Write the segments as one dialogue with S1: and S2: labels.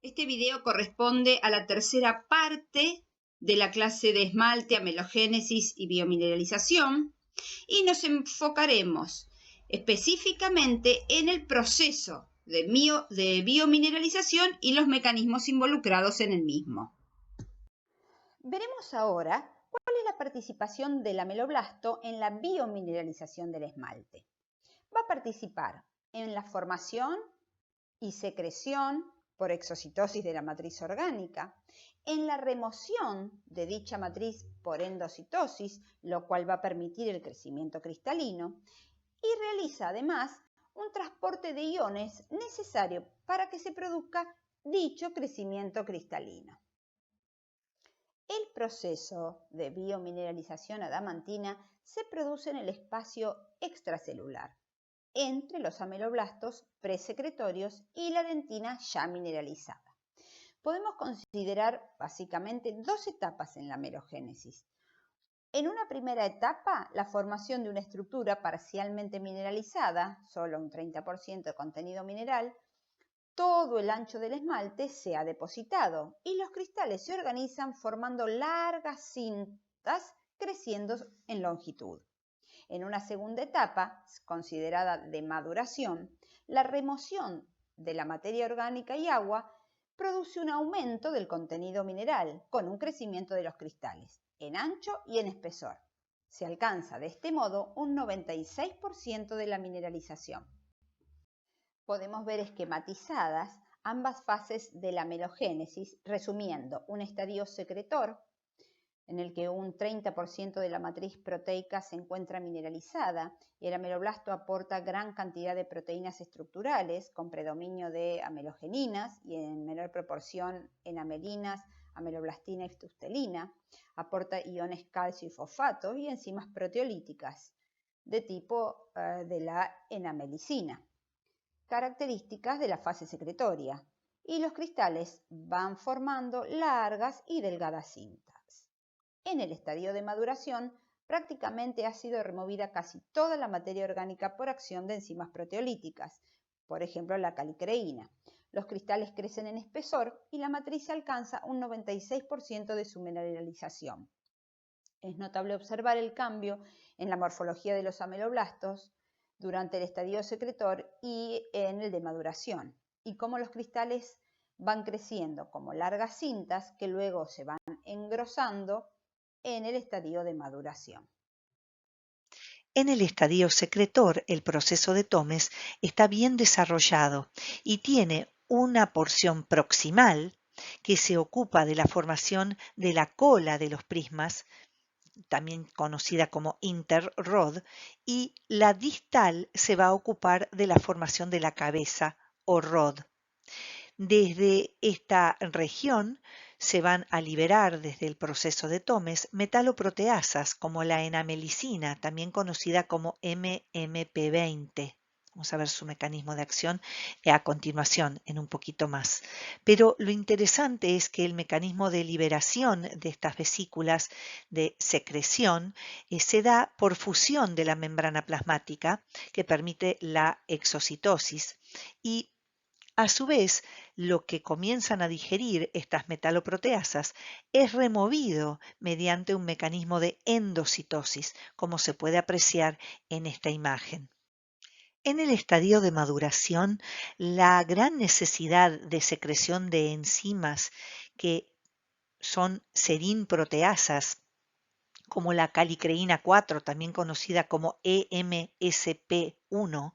S1: Este video corresponde a la tercera parte de la clase de esmalte, amelogénesis y biomineralización y nos enfocaremos específicamente en el proceso de biomineralización y los mecanismos involucrados en el mismo. Veremos ahora cuál es la participación del ameloblasto en la biomineralización del esmalte. Va a participar en la formación y secreción por exocitosis de la matriz orgánica, en la remoción de dicha matriz por endocitosis, lo cual va a permitir el crecimiento cristalino, y realiza además un transporte de iones necesario para que se produzca dicho crecimiento cristalino. El proceso de biomineralización adamantina se produce en el espacio extracelular, entre los ameloblastos presecretorios y la dentina ya mineralizada. Podemos considerar básicamente dos etapas en la amelogénesis. En una primera etapa, la formación de una estructura parcialmente mineralizada, solo un 30% de contenido mineral, todo el ancho del esmalte se ha depositado y los cristales se organizan formando largas cintas creciendo en longitud. En una segunda etapa, considerada de maduración, la remoción de la materia orgánica y agua produce un aumento del contenido mineral con un crecimiento de los cristales en ancho y en espesor. Se alcanza de este modo un 96% de la mineralización. Podemos ver esquematizadas ambas fases de la amelogénesis, resumiendo un estadio secretor, en el que un 30% de la matriz proteica se encuentra mineralizada y el ameloblasto aporta gran cantidad de proteínas estructurales con predominio de amelogeninas y en menor proporción en amelinas, ameloblastina y ftustelina. Aporta iones calcio y fosfato y enzimas proteolíticas de tipo de la enamelicina, características de la fase secretoria, y los cristales van formando largas y delgadas cintas. En el estadio de maduración, prácticamente ha sido removida casi toda la materia orgánica por acción de enzimas proteolíticas, por ejemplo la calicreína. Los cristales crecen en espesor y la matriz alcanza un 96% de su mineralización. Es notable observar el cambio en la morfología de los ameloblastos durante el estadio secretor y en el de maduración, y cómo los cristales van creciendo como largas cintas que luego se van engrosando en el estadio de maduración.
S2: En el estadio secretor, el proceso de Thomes está bien desarrollado y tiene una porción proximal que se ocupa de la formación de la cola de los prismas, también conocida como interrod, y la distal se va a ocupar de la formación de la cabeza o rod. Desde esta región se van a liberar desde el proceso de Thomes metaloproteasas como la enamelicina, también conocida como MMP20. Vamos a ver su mecanismo de acción a continuación, en un poquito más. Pero lo interesante es que el mecanismo de liberación de estas vesículas de secreción se da por fusión de la membrana plasmática, que permite la exocitosis, y a su vez, lo que comienzan a digerir estas metaloproteasas es removido mediante un mecanismo de endocitosis, como se puede apreciar en esta imagen. En el estadio de maduración, la gran necesidad de secreción de enzimas que son serinproteasas, como la calicreína 4, también conocida como EMSP1,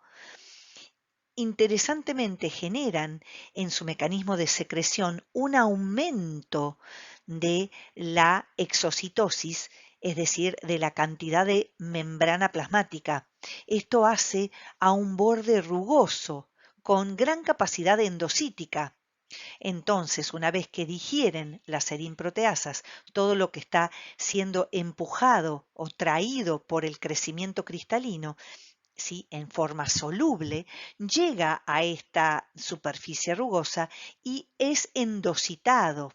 S2: interesantemente generan en su mecanismo de secreción un aumento de la exocitosis, es decir, de la cantidad de membrana plasmática. Esto hace a un borde rugoso con gran capacidad endocítica. Entonces, una vez que digieren las serinproteasas todo lo que está siendo empujado o traído por el crecimiento cristalino, ¿sí?, en forma soluble, llega a esta superficie rugosa y es endocitado.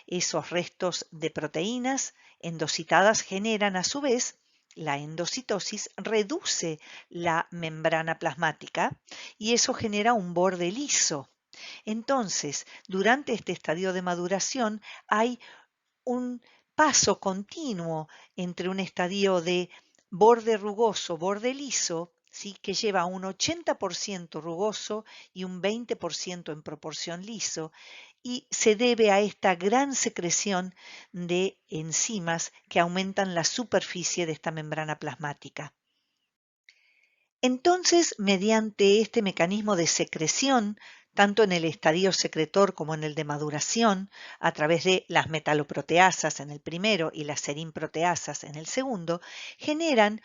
S2: Esos restos de proteínas endocitadas generan a su vez la endocitosis, reduce la membrana plasmática y eso genera un borde liso. Entonces, durante este estadio de maduración hay un paso continuo entre un estadio de borde rugoso, borde liso, ¿sí? Que lleva un 80% rugoso y un 20% en proporción liso, y se debe a esta gran secreción de enzimas que aumentan la superficie de esta membrana plasmática. Entonces, mediante este mecanismo de secreción, tanto en el estadio secretor como en el de maduración, a través de las metaloproteasas en el primero y las serinproteasas en el segundo, generan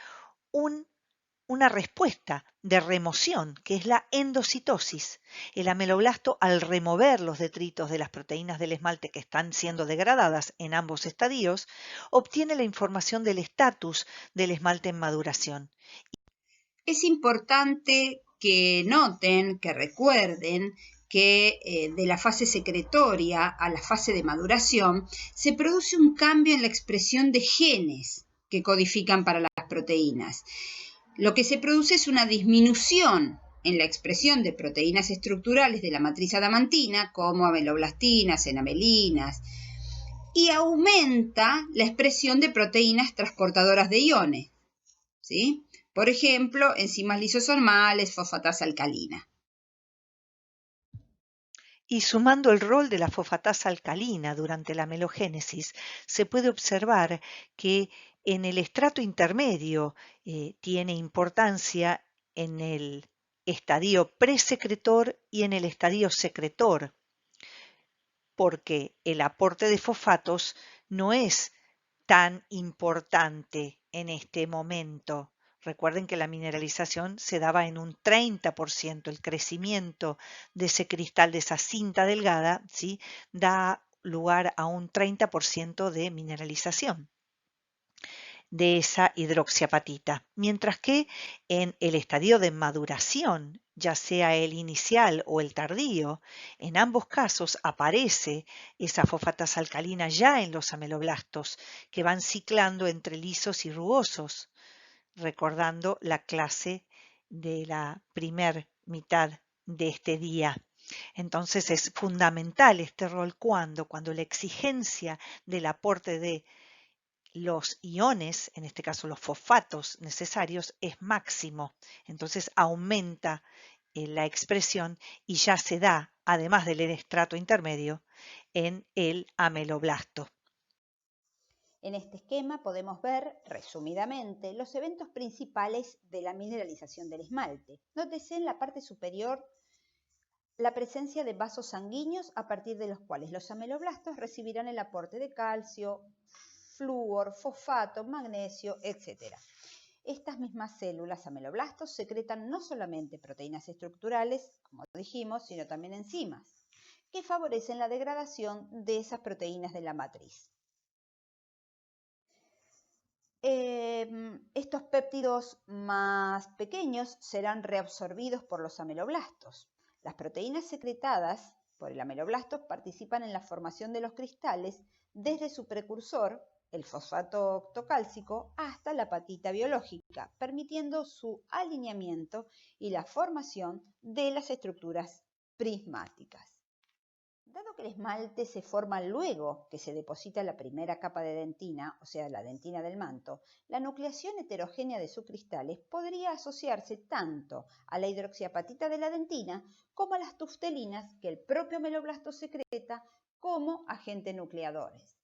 S2: una respuesta de remoción, que es la endocitosis. El ameloblasto, al remover los detritos de las proteínas del esmalte que están siendo degradadas en ambos estadios, obtiene la información del estatus del esmalte en maduración.
S1: Es importante que noten, que recuerden que de la fase secretoria a la fase de maduración se produce un cambio en la expresión de genes que codifican para las proteínas. Lo que se produce es una disminución en la expresión de proteínas estructurales de la matriz adamantina, como ameloblastinas, enamelinas, y aumenta la expresión de proteínas transportadoras de iones, ¿sí? Por ejemplo, enzimas lisosomales, fosfatasa alcalina.
S2: Y sumando el rol de la fosfatasa alcalina durante la amelogénesis, se puede observar que en el estrato intermedio tiene importancia en el estadio presecretor y en el estadio secretor, porque el aporte de fosfatos no es tan importante en este momento. Recuerden que la mineralización se daba en un 30%. El crecimiento de ese cristal, de esa cinta delgada, ¿sí? Da lugar a un 30% de mineralización de esa hidroxiapatita. Mientras que en el estadio de maduración, ya sea el inicial o el tardío, en ambos casos aparece esa fosfatasa alcalina ya en los ameloblastos, que van ciclando entre lisos y rugosos, recordando la clase de la primer mitad de este día. Entonces es fundamental este rol cuando la exigencia del aporte de los iones, en este caso los fosfatos necesarios, es máximo. Entonces aumenta la expresión y ya se da, además del estrato intermedio, en el ameloblasto.
S1: En este esquema podemos ver, resumidamente, los eventos principales de la mineralización del esmalte. Nótese en la parte superior la presencia de vasos sanguíneos a partir de los cuales los ameloblastos recibirán el aporte de calcio, flúor, fosfato, magnesio, etc. Estas mismas células ameloblastos secretan no solamente proteínas estructurales, como dijimos, sino también enzimas, que favorecen la degradación de esas proteínas de la matriz. Estos péptidos más pequeños serán reabsorbidos por los ameloblastos. Las proteínas secretadas por el ameloblasto participan en la formación de los cristales desde su precursor, el fosfato octocálcico, hasta la apatita biológica, permitiendo su alineamiento y la formación de las estructuras prismáticas. Dado que el esmalte se forma luego que se deposita la primera capa de dentina, o sea, la dentina del manto, la nucleación heterogénea de sus cristales podría asociarse tanto a la hidroxiapatita de la dentina como a las tuftelinas que el propio ameloblasto secreta como agentes nucleadores.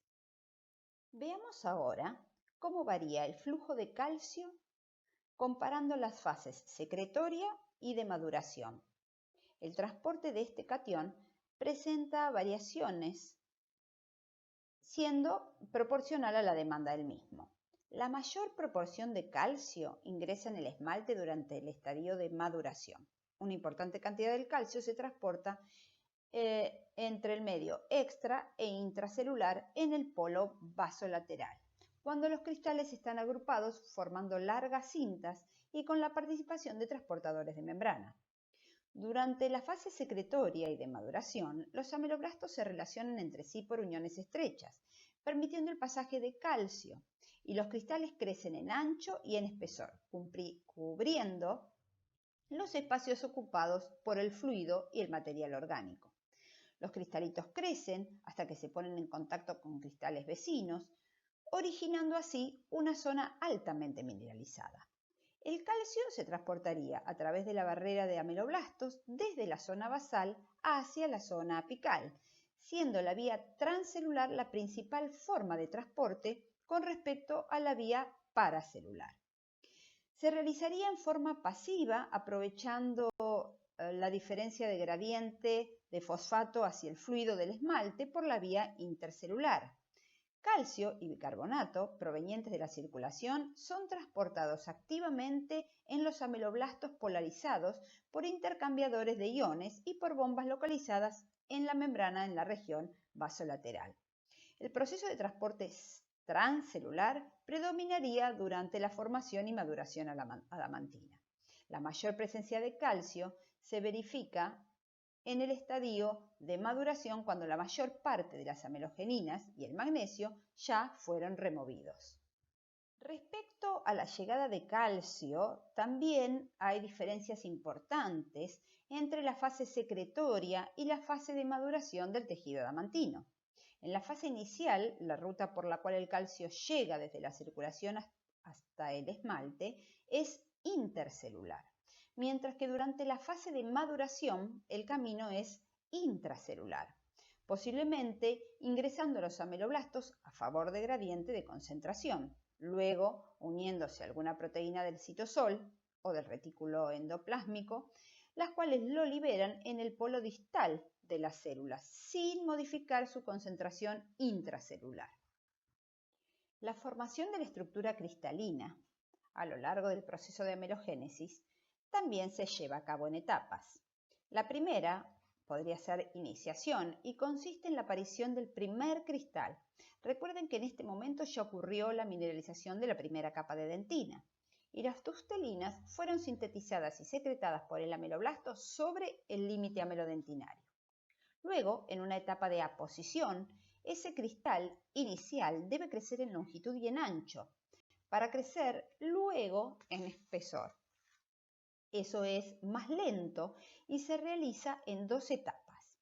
S1: Veamos ahora cómo varía el flujo de calcio comparando las fases secretoria y de maduración. El transporte de este catión presenta variaciones siendo proporcional a la demanda del mismo. La mayor proporción de calcio ingresa en el esmalte durante el estadio de maduración. Una importante cantidad del calcio se transporta entre el medio extra e intracelular en el polo vasolateral, cuando los cristales están agrupados formando largas cintas y con la participación de transportadores de membrana. Durante la fase secretoria y de maduración, los ameloblastos se relacionan entre sí por uniones estrechas, permitiendo el pasaje de calcio, y los cristales crecen en ancho y en espesor, cubriendo los espacios ocupados por el fluido y el material orgánico. Los cristalitos crecen hasta que se ponen en contacto con cristales vecinos, originando así una zona altamente mineralizada. El calcio se transportaría a través de la barrera de ameloblastos desde la zona basal hacia la zona apical, siendo la vía transcelular la principal forma de transporte con respecto a la vía paracelular. Se realizaría en forma pasiva, aprovechando la diferencia de gradiente de fosfato hacia el fluido del esmalte por la vía intercelular. Calcio y bicarbonato, provenientes de la circulación, son transportados activamente en los ameloblastos polarizados por intercambiadores de iones y por bombas localizadas en la membrana en la región vasolateral. El proceso de transporte transcelular predominaría durante la formación y maduración adamantina. La mayor presencia de calcio se verifica en el estadio de maduración cuando la mayor parte de las amelogeninas y el magnesio ya fueron removidos. Respecto a la llegada de calcio, también hay diferencias importantes entre la fase secretoria y la fase de maduración del tejido adamantino. En la fase inicial, la ruta por la cual el calcio llega desde la circulación hasta el esmalte es intercelular, mientras que durante la fase de maduración el camino es intracelular, posiblemente ingresando a los ameloblastos a favor de gradiente de concentración, luego uniéndose a alguna proteína del citosol o del retículo endoplásmico, las cuales lo liberan en el polo distal de las células, sin modificar su concentración intracelular. La formación de la estructura cristalina a lo largo del proceso de amelogénesis también se lleva a cabo en etapas. La primera podría ser iniciación y consiste en la aparición del primer cristal. Recuerden que en este momento ya ocurrió la mineralización de la primera capa de dentina y las tustelinas fueron sintetizadas y secretadas por el ameloblasto sobre el límite amelodentinario. Luego, en una etapa de aposición, ese cristal inicial debe crecer en longitud y en ancho, para crecer luego en espesor. Eso es más lento y se realiza en dos etapas.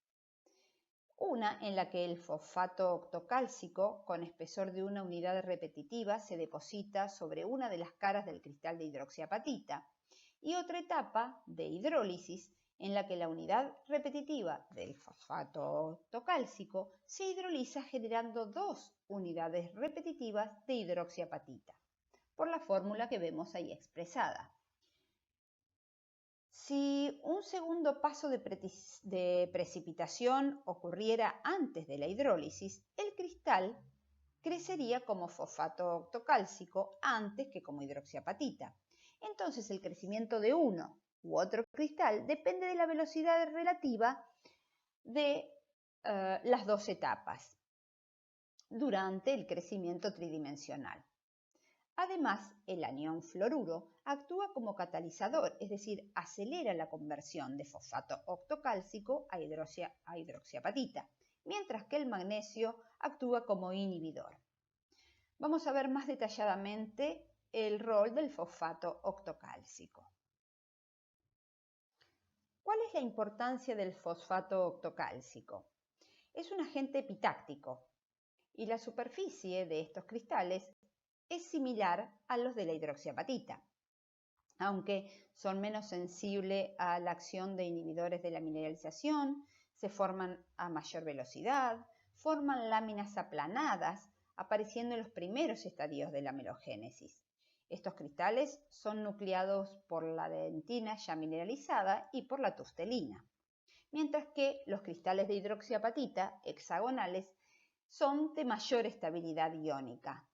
S1: Una en la que el fosfato octocálcico, con espesor de una unidad repetitiva, se deposita sobre una de las caras del cristal de hidroxiapatita, y otra etapa de hidrólisis en la que la unidad repetitiva del fosfato octocálcico se hidroliza generando dos unidades repetitivas de hidroxiapatita, por la fórmula que vemos ahí expresada. Si un segundo paso de precipitación ocurriera antes de la hidrólisis, el cristal crecería como fosfato octocálcico antes que como hidroxiapatita. Entonces el crecimiento de uno u otro cristal depende de la velocidad relativa de las dos etapas durante el crecimiento tridimensional. Además, el anión fluoruro actúa como catalizador, es decir, acelera la conversión de fosfato octocálcico a hidroxiapatita, mientras que el magnesio actúa como inhibidor. Vamos a ver más detalladamente el rol del fosfato octocálcico. ¿Cuál es la importancia del fosfato octocálcico? Es un agente epitáctico y la superficie de estos cristales es similar a los de la hidroxiapatita, aunque son menos sensibles a la acción de inhibidores de la mineralización, se forman a mayor velocidad, forman láminas aplanadas, apareciendo en los primeros estadios de la amelogénesis. Estos cristales son nucleados por la dentina ya mineralizada y por la tustelina, mientras que los cristales de hidroxiapatita hexagonales son de mayor estabilidad iónica.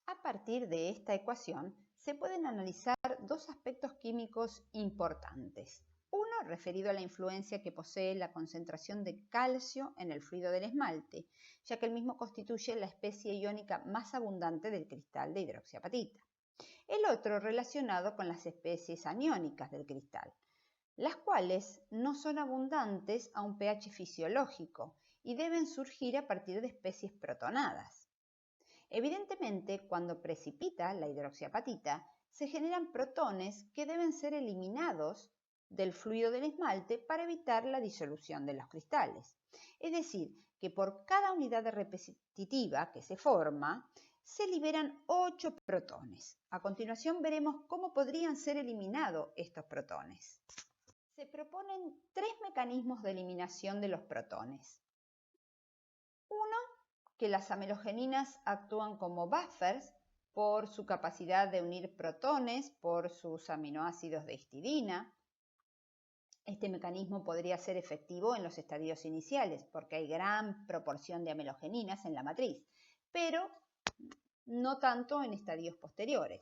S1: A partir de esta ecuación se pueden analizar dos aspectos químicos importantes. Uno referido a la influencia que posee la concentración de calcio en el fluido del esmalte, ya que el mismo constituye la especie iónica más abundante del cristal de hidroxiapatita. El otro relacionado con las especies aniónicas del cristal, las cuales no son abundantes a un pH fisiológico y deben surgir a partir de especies protonadas. Evidentemente, cuando precipita la hidroxiapatita, se generan protones que deben ser eliminados del fluido del esmalte para evitar la disolución de los cristales. Es decir, que por cada unidad repetitiva que se forma, se liberan 8 protones. A continuación veremos cómo podrían ser eliminados estos protones. Se proponen 3 mecanismos de eliminación de los protones. Uno, que las amelogeninas actúan como buffers por su capacidad de unir protones por sus aminoácidos de histidina. Este mecanismo podría ser efectivo en los estadios iniciales porque hay gran proporción de amelogeninas en la matriz, pero no tanto en estadios posteriores.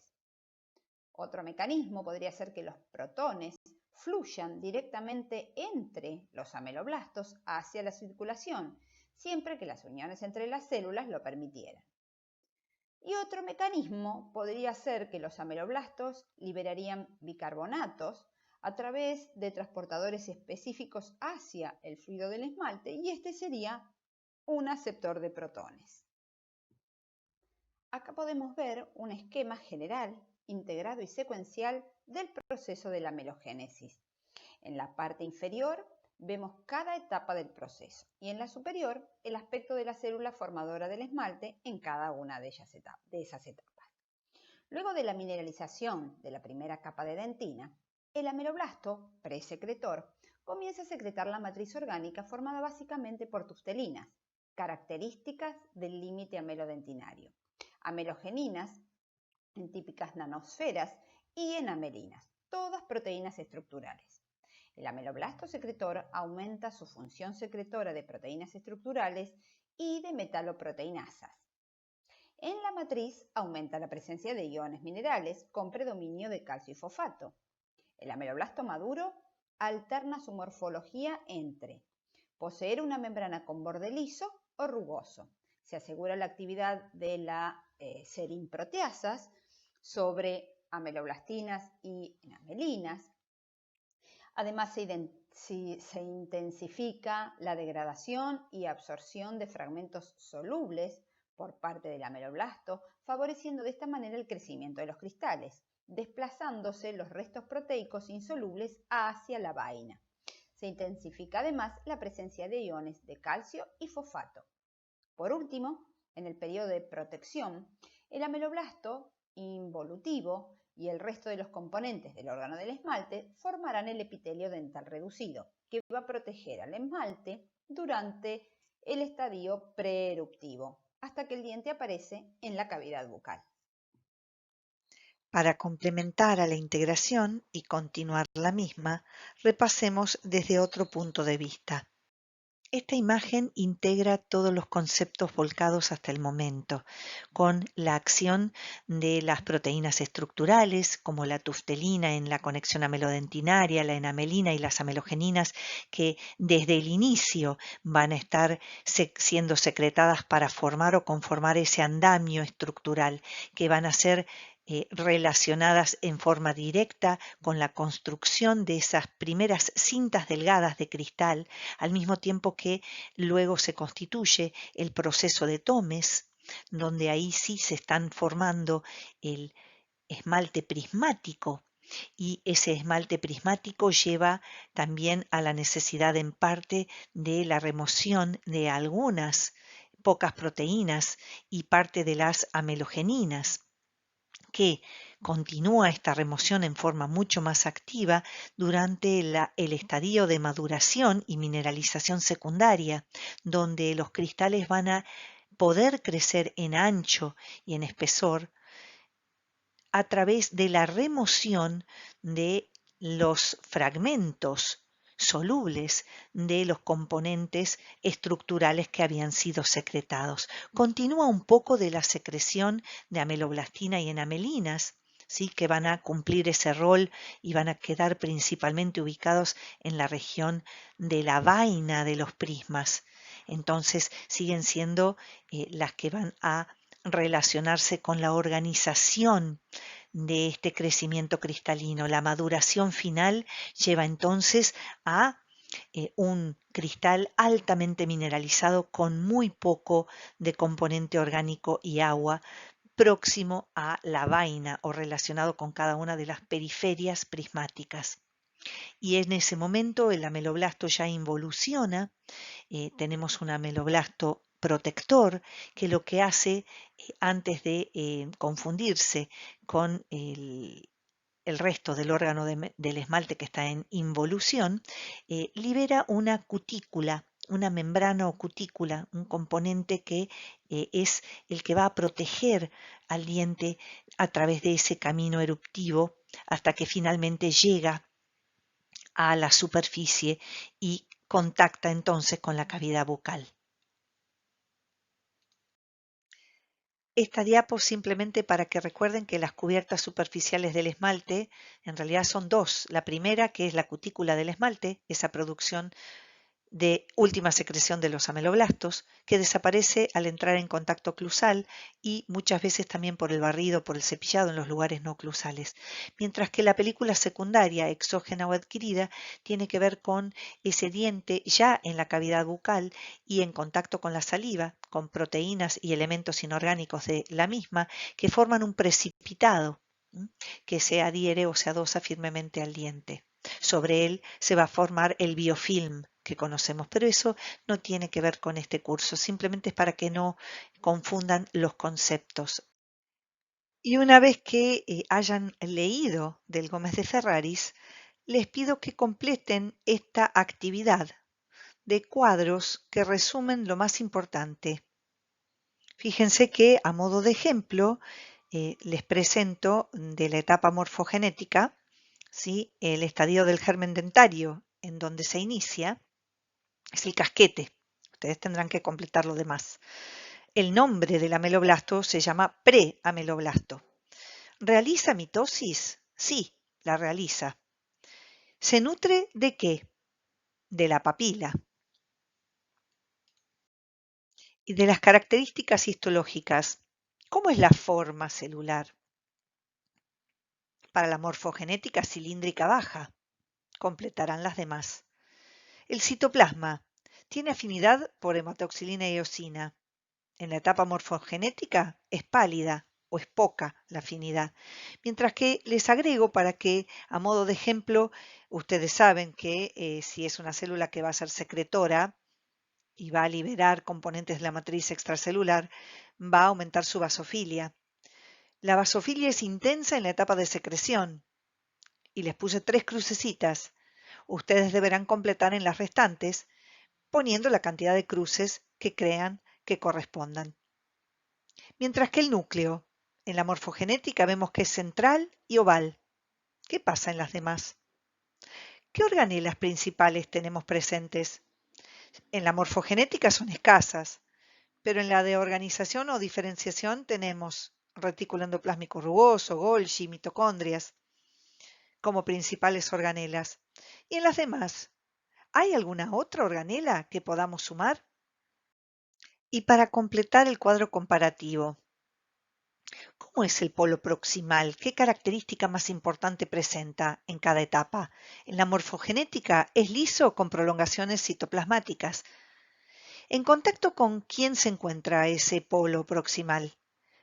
S1: Otro mecanismo podría ser que los protones fluyan directamente entre los ameloblastos hacia la circulación, siempre que las uniones entre las células lo permitieran. Y otro mecanismo podría ser que los ameloblastos liberarían bicarbonatos a través de transportadores específicos hacia el fluido del esmalte, y este sería un aceptor de protones. Acá podemos ver un esquema general, integrado y secuencial del proceso de la amelogénesis. En la parte inferior vemos cada etapa del proceso y en la superior el aspecto de la célula formadora del esmalte en cada una de esas etapas. Luego de la mineralización de la primera capa de dentina, el ameloblasto, presecretor, comienza a secretar la matriz orgánica formada básicamente por tustelinas, características del límite amelodentinario, amelogeninas en típicas nanosferas y en amelinas, todas proteínas estructurales. El ameloblasto secretor aumenta su función secretora de proteínas estructurales y de metaloproteinasas. En la matriz aumenta la presencia de iones minerales con predominio de calcio y fosfato. El ameloblasto maduro alterna su morfología entre poseer una membrana con borde liso o rugoso. Se asegura la actividad de la serinproteasas sobre ameloblastinas y enamelinas. Además, se intensifica la degradación y absorción de fragmentos solubles por parte del ameloblasto, favoreciendo de esta manera el crecimiento de los cristales, desplazándose los restos proteicos insolubles hacia la vaina. Se intensifica además la presencia de iones de calcio y fosfato. Por último, en el periodo de protección, el ameloblasto involutivo y el resto de los componentes del órgano del esmalte formarán el epitelio dental reducido, que va a proteger al esmalte durante el estadio preeruptivo, hasta que el diente aparece en la cavidad bucal.
S2: Para complementar a la integración y continuar la misma, repasemos desde otro punto de vista. Esta imagen integra todos los conceptos volcados hasta el momento, con la acción de las proteínas estructurales, como la tuftelina en la conexión amelodentinaria, la enamelina y las amelogeninas, que desde el inicio van a estar siendo secretadas para formar o conformar ese andamio estructural, que van a ser relacionadas en forma directa con la construcción de esas primeras cintas delgadas de cristal, al mismo tiempo que luego se constituye el proceso de Tomes, donde ahí sí se están formando el esmalte prismático, y ese esmalte prismático lleva también a la necesidad en parte de la remoción de algunas pocas proteínas y parte de las amelogeninas, que continúa esta remoción en forma mucho más activa durante el estadio de maduración y mineralización secundaria, donde los cristales van a poder crecer en ancho y en espesor a través de la remoción de los fragmentos solubles de los componentes estructurales que habían sido secretados. Continúa un poco de la secreción de ameloblastina y enamelinas, ¿sí?, que van a cumplir ese rol y van a quedar principalmente ubicados en la región de la vaina de los prismas. Entonces siguen siendo las que van a relacionarse con la organización de este crecimiento cristalino. La maduración final lleva entonces a un cristal altamente mineralizado con muy poco de componente orgánico y agua, próximo a la vaina o relacionado con cada una de las periferias prismáticas. Y en ese momento el ameloblasto ya involuciona, tenemos un ameloblasto protector que lo que hace antes de confundirse con el resto del órgano del esmalte que está en involución, libera una cutícula, una membrana o cutícula, un componente que es el que va a proteger al diente a través de ese camino eruptivo hasta que finalmente llega a la superficie y contacta entonces con la cavidad bucal. Esta diapo simplemente para que recuerden que las cubiertas superficiales del esmalte en realidad son dos. La primera, que es la cutícula del esmalte, esa producción de última secreción de los ameloblastos, que desaparece al entrar en contacto oclusal y muchas veces también por el barrido, por el cepillado en los lugares no oclusales. Mientras que la película secundaria, exógena o adquirida, tiene que ver con ese diente ya en la cavidad bucal y en contacto con la saliva, con proteínas y elementos inorgánicos de la misma, que forman un precipitado que se adhiere o se adosa firmemente al diente. Sobre él se va a formar el biofilm que conocemos, pero eso no tiene que ver con este curso, simplemente es para que no confundan los conceptos. Y una vez que hayan leído del Gómez de Ferraris, les pido que completen esta actividad de cuadros que resumen lo más importante. Fíjense que a modo de ejemplo les presento de la etapa morfogenética, ¿sí? El estadio del germen dentario en donde se inicia es el casquete. Ustedes tendrán que completar lo demás. El nombre del ameloblasto se llama preameloblasto. ¿Realiza mitosis? Sí, la realiza. ¿Se nutre de qué? De la papila. Y de las características histológicas, ¿cómo es la forma celular? Para la morfogenética cilíndrica baja, completarán las demás. El citoplasma tiene afinidad por hematoxilina y eosina. En la etapa morfogenética es pálida o es poca la afinidad. Mientras que les agrego para que, a modo de ejemplo, ustedes saben que si es una célula que va a ser secretora y va a liberar componentes de la matriz extracelular, va a aumentar su basofilia. La basofilia es intensa en la etapa de secreción y les puse 3 crucecitas. Ustedes deberán completar en las restantes poniendo la cantidad de cruces que crean que correspondan. Mientras que el núcleo, en la morfogenética vemos que es central y oval. ¿Qué pasa en las demás? ¿Qué organelas principales tenemos presentes? En la morfogenética son escasas, pero en la de organización o diferenciación tenemos retículo endoplásmico rugoso, Golgi, mitocondrias como principales organelas. ¿Y en las demás? ¿Hay alguna otra organela que podamos sumar? Y para completar el cuadro comparativo, ¿cómo es el polo proximal? ¿Qué característica más importante presenta en cada etapa? En la morfogenética es liso con prolongaciones citoplasmáticas. ¿En contacto con quién se encuentra ese polo proximal?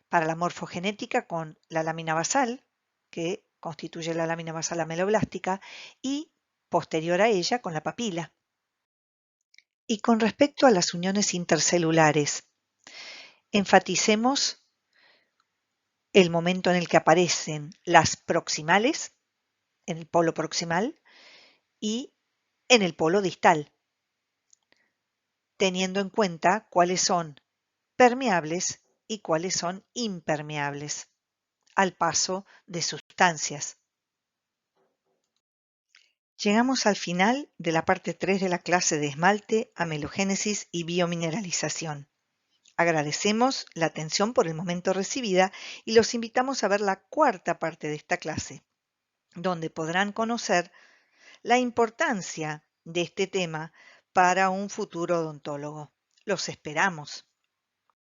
S2: Para la morfogenética con la lámina basal, que constituye la lámina basal ameloblástica, y posterior a ella con la papila. Y con respecto a las uniones intercelulares, enfaticemos el momento en el que aparecen las proximales, en el polo proximal, y en el polo distal, teniendo en cuenta cuáles son permeables y cuáles son impermeables al paso de sustancias. Llegamos al final de la parte 3 de la clase de esmalte, amelogénesis y biomineralización. Agradecemos la atención por el momento recibida y los invitamos a ver la cuarta parte de esta clase, donde podrán conocer la importancia de este tema para un futuro odontólogo. Los esperamos.